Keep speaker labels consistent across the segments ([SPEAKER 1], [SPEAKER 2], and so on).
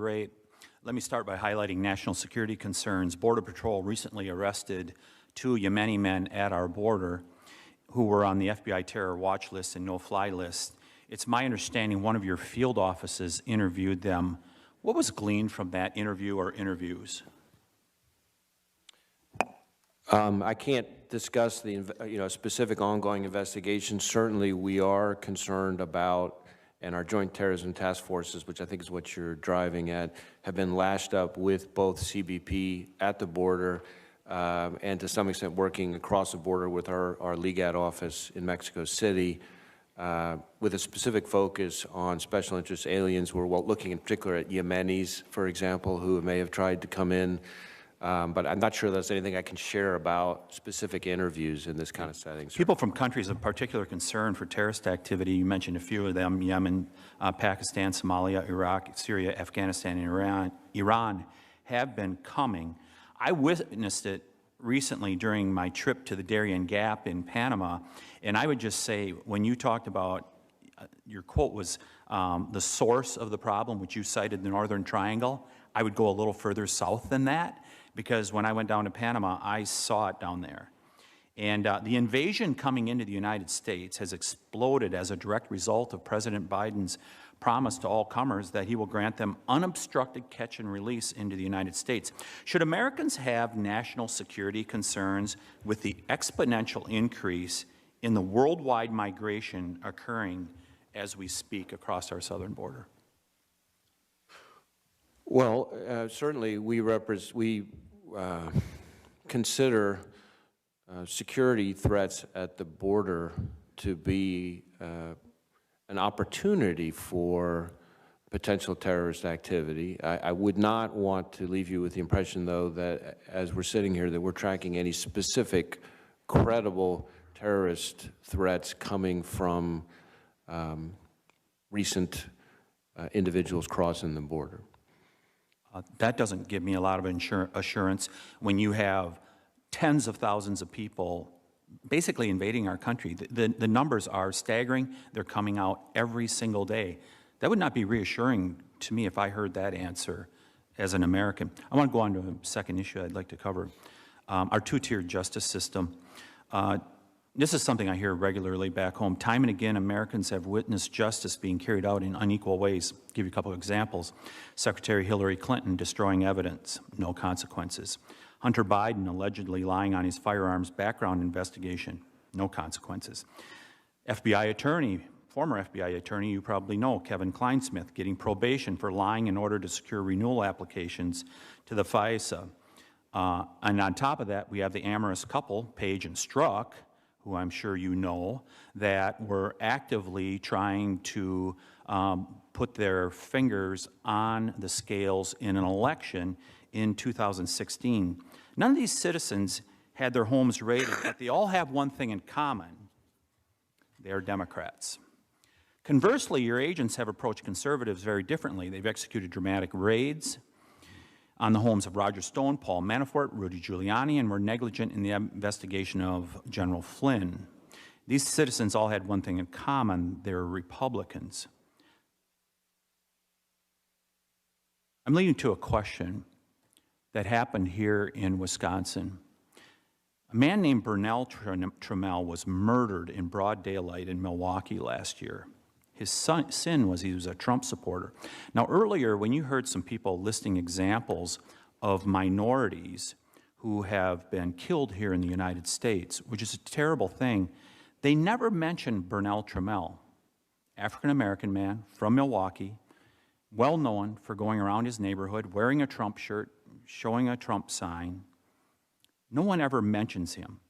[SPEAKER 1] Wray. Let me start by highlighting national security concerns. Border Patrol recently arrested 2 Yemeni men at our border who were on the FBI terror watch list and no-fly list. It's my understanding one of your field offices interviewed them. What was gleaned from that interview or interviews?
[SPEAKER 2] I can't discuss the specific ongoing investigations. Certainly, we are concerned about, and our joint terrorism task forces, which I think is what you're driving at, have been lashed up with both CBP at the border and to some extent working across the border with our LIGAD office in Mexico City with a specific focus on special interest aliens. We're looking in particular at Yemenis, for example, who may have tried to come in. But I'm not sure there's anything I can share about specific interviews in this kind of setting.
[SPEAKER 1] People from countries of particular concern for terrorist activity, you mentioned a few of them, Yemen, Pakistan, Somalia, Iraq, Syria, Afghanistan, and Iran have been coming. I witnessed it recently during my trip to the Darien Gap in Panama, and I would just say, when you talked about, your quote was the source of the problem, which you cited the Northern Triangle, I would go a little further south than that, because when I went down to Panama, I saw it down there. And the invasion coming into the United States has exploded as a direct result of President Biden's promise to all comers that he will grant them unobstructed catch and release into the United States. Should Americans have national security concerns with the exponential increase in the worldwide migration occurring as we speak across our southern border?
[SPEAKER 2] Well, certainly we consider security threats at the border to be an opportunity for potential terrorist activity. I would not want to leave you with the impression, though, that as we're sitting here, that we're tracking any specific credible terrorist threats coming from recent individuals crossing the border.
[SPEAKER 1] That doesn't give me a lot of assurance when you have tens of thousands of people basically invading our country. The numbers are staggering. They're coming out every single day. That would not be reassuring to me if I heard that answer as an American. I want to go on to a second issue I'd like to cover. Our two-tiered justice system. This is something I hear regularly back home. Time and again, Americans have witnessed justice being carried out in unequal ways. I'll give you a couple of examples. Secretary Hillary Clinton destroying evidence, no consequences. Hunter Biden allegedly lying on his firearms background investigation, no consequences. FBI attorney, former FBI attorney, you probably know, Kevin Kleinsmith, getting probation for lying in order to secure renewal applications to the FISA. And on top of that, we have the amorous couple, Page and Strzok, who I'm sure you know, that were actively trying to put their fingers on the scales in an election in 2016. None of these citizens had their homes raided, but they all have one thing in common. They're Democrats. Conversely, your agents have approached conservatives very differently. They've executed dramatic raids on the homes of Roger Stone, Paul Manafort, Rudy Giuliani, and were negligent in the investigation of General Flynn. These citizens all had one thing in common: they're Republicans. I'm leading to a question that happened here in Wisconsin. A man named Burnell Trammell was murdered in broad daylight in Milwaukee last year. His sin was he was a Trump supporter. Now, earlier, when you heard some people listing examples of minorities who have been killed here in the United States, which is a terrible thing, they never mentioned Burnell Trammell, African-American man from Milwaukee, well known for going around his neighborhood, wearing a Trump shirt, showing a Trump sign. No one ever mentions him.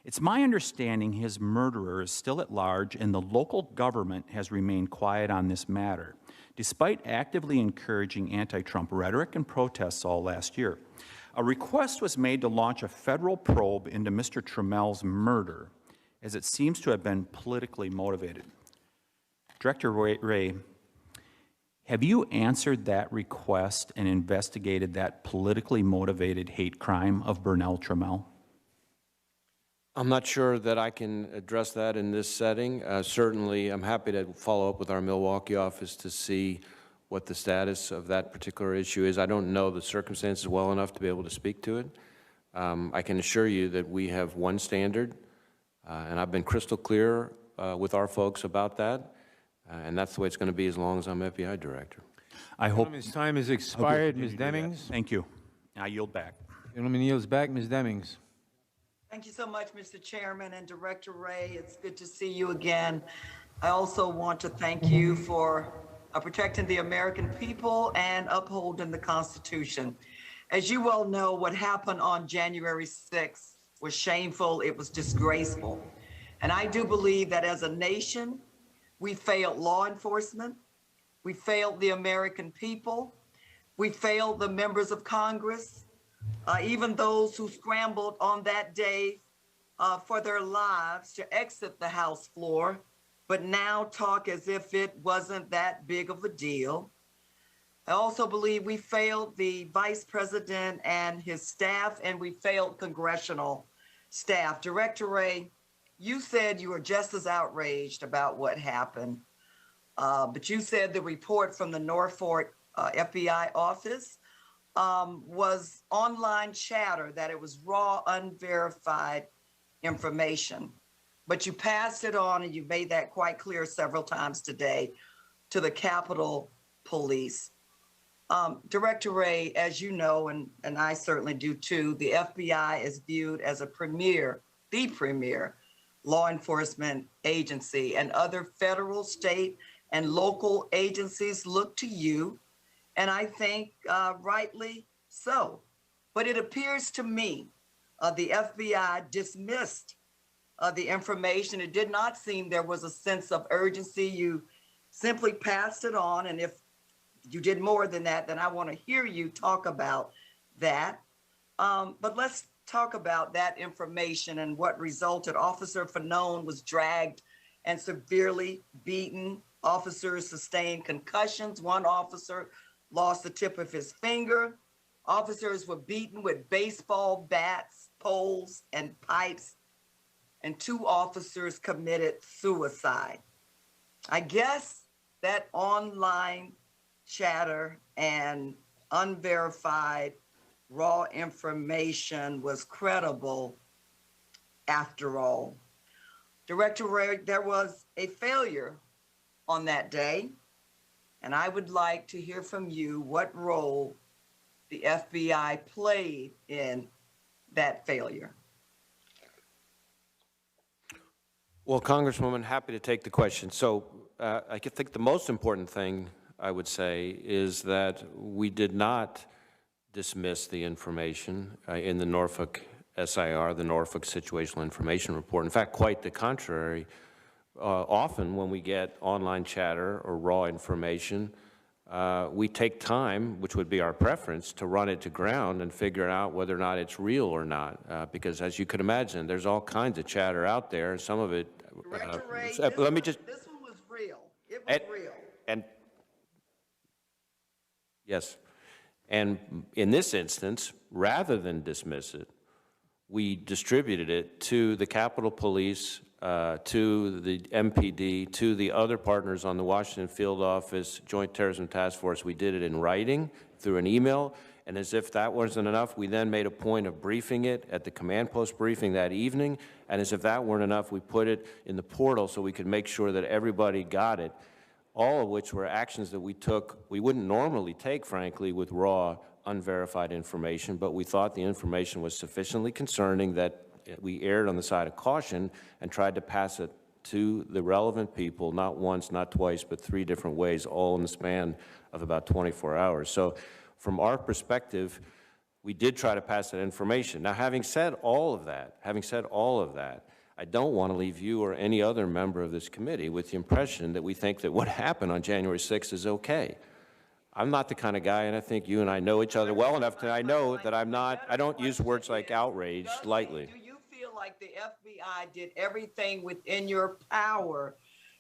[SPEAKER 1] It's my understanding his murderer is still at large, and the local government has remained quiet on this matter, despite actively encouraging anti-Trump rhetoric and protests all last year. A request was made to launch a federal probe into Mr. Trammell's murder, as it seems to have been politically motivated. Director Wray, have you answered that request and investigated that politically motivated hate crime of Burnell Trammell?
[SPEAKER 2] I'm not sure that I can address that in this setting. Certainly, I'm happy to follow up with our Milwaukee office to see what the status of that particular issue is. I don't know the circumstances well enough to be able to speak to it. I can assure you that we have one standard, and I've been crystal clear with our folks about that, and that's the way it's going to be as long as I'm FBI director.
[SPEAKER 1] I hope.
[SPEAKER 3] Gentleman's time has expired. Ms. Demings?
[SPEAKER 1] Thank you. I yield back.
[SPEAKER 3] Gentleman yields back. Ms. Demings?
[SPEAKER 4] Thank you so much, Mr. Chairman and Director Wray. It's good to see you again. I also want to thank you for protecting the American people and upholding the Constitution. As you well know, what happened on January 6th was shameful. It was disgraceful. And I do believe that as a nation, we failed law enforcement. We failed the American people. We failed the members of Congress, even those who scrambled on that day for their lives to exit the House floor, but now talk as if it wasn't that big of a deal. I also believe we failed the Vice President and his staff, and we failed congressional staff. Director Wray, you said you were just as outraged about what happened, but you said the report from the Norfolk FBI office was online chatter, that it was raw, unverified information. But you passed it on, and you made that quite clear several times today, to the Capitol Police. Director Wray, as you know, and I certainly do too, the FBI is viewed as the premier law enforcement agency, and other federal, state, and local agencies look to you, and I think rightly so. But it appears to me the FBI dismissed the information. It did not seem there was a sense of urgency. You simply passed it on, and if you did more than that, then I want to hear you talk about that. But let's talk about that information and what resulted. Officer Fanone was dragged and severely beaten. Officers sustained concussions. One officer lost the tip of his finger. Officers were beaten with baseball bats, poles, and pipes, and 2 officers committed suicide. I guess that online chatter and unverified raw information was credible after all. Director Wray, there was a failure on that day, and I would like to hear from you what role the FBI played in that failure.
[SPEAKER 2] Well, Congresswoman, happy to take the question. So I think the most important thing I would say is that we did not dismiss the information in the Norfolk SIR, the Norfolk Situational Information Report. In fact, quite the contrary. Often when we get online chatter or raw information, we take time, which would be our preference, to run it to ground and figure out whether or not it's real or not. Because as you could imagine, there's all kinds of chatter out there, and some of it...
[SPEAKER 4] Director Wray,
[SPEAKER 2] this one
[SPEAKER 4] was real. It was real.
[SPEAKER 2] And yes. And in this instance, rather than dismiss it, we distributed it to the Capitol Police, to the MPD, to the other partners on the Washington Field Office Joint Terrorism Task Force. We did it in writing through an email, and as if that wasn't enough, we then made a point of briefing it at the command post briefing that evening, and as if that weren't enough, we put it in the portal so we could make sure that everybody got it, all of which were actions that we took, we wouldn't normally take, frankly, with raw, unverified information, but we thought the information was sufficiently concerning that we erred on the side of caution and tried to pass it to the relevant people, not once, not twice, but 3 different ways, all in the span of about 24 hours. So from our perspective, we did try to pass that information. Now, having said all of that, I don't want to leave you or any other member of this committee with the impression that we think that what happened on January 6th is okay. I'm not the kind of guy, and I think you and I know each other well enough that I know that I don't use words like outrage lightly.
[SPEAKER 4] Do you feel like the FBI did everything within your power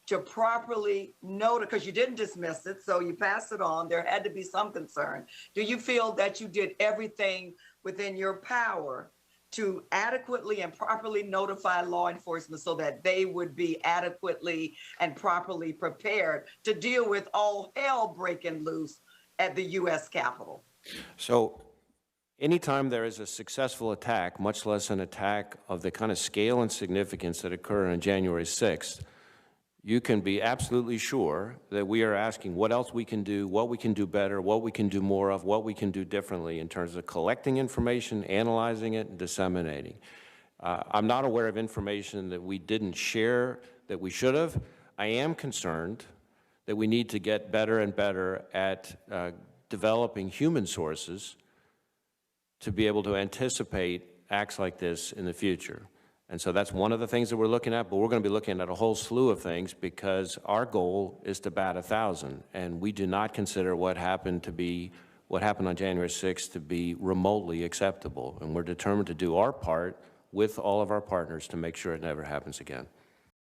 [SPEAKER 4] to properly note it, because you didn't dismiss it, so you passed it on, there had to be some concern. Do you feel that you did everything within your power to adequately and properly notify law enforcement so that they would be adequately and properly prepared to deal with all hell breaking loose at the U.S. Capitol.
[SPEAKER 2] So anytime there is a successful attack, much less an attack of the kind of scale and significance that occurred on January 6th, you can be absolutely sure that we are asking what else we can do, what we can do better, what we can do more of, what we can do differently in terms of collecting information, analyzing it, and disseminating. I'm not aware of information that we didn't share that we should have. I am concerned that we need to get better and better at developing human sources to be able to anticipate acts like this in the future. And so that's one of the things that we're looking at, but we're going to be looking at a whole slew of things because our goal is to bat 1,000, and we do not consider what happened on January 6th to be remotely acceptable. And we're determined to do our part with all of our partners to make sure it never happens again.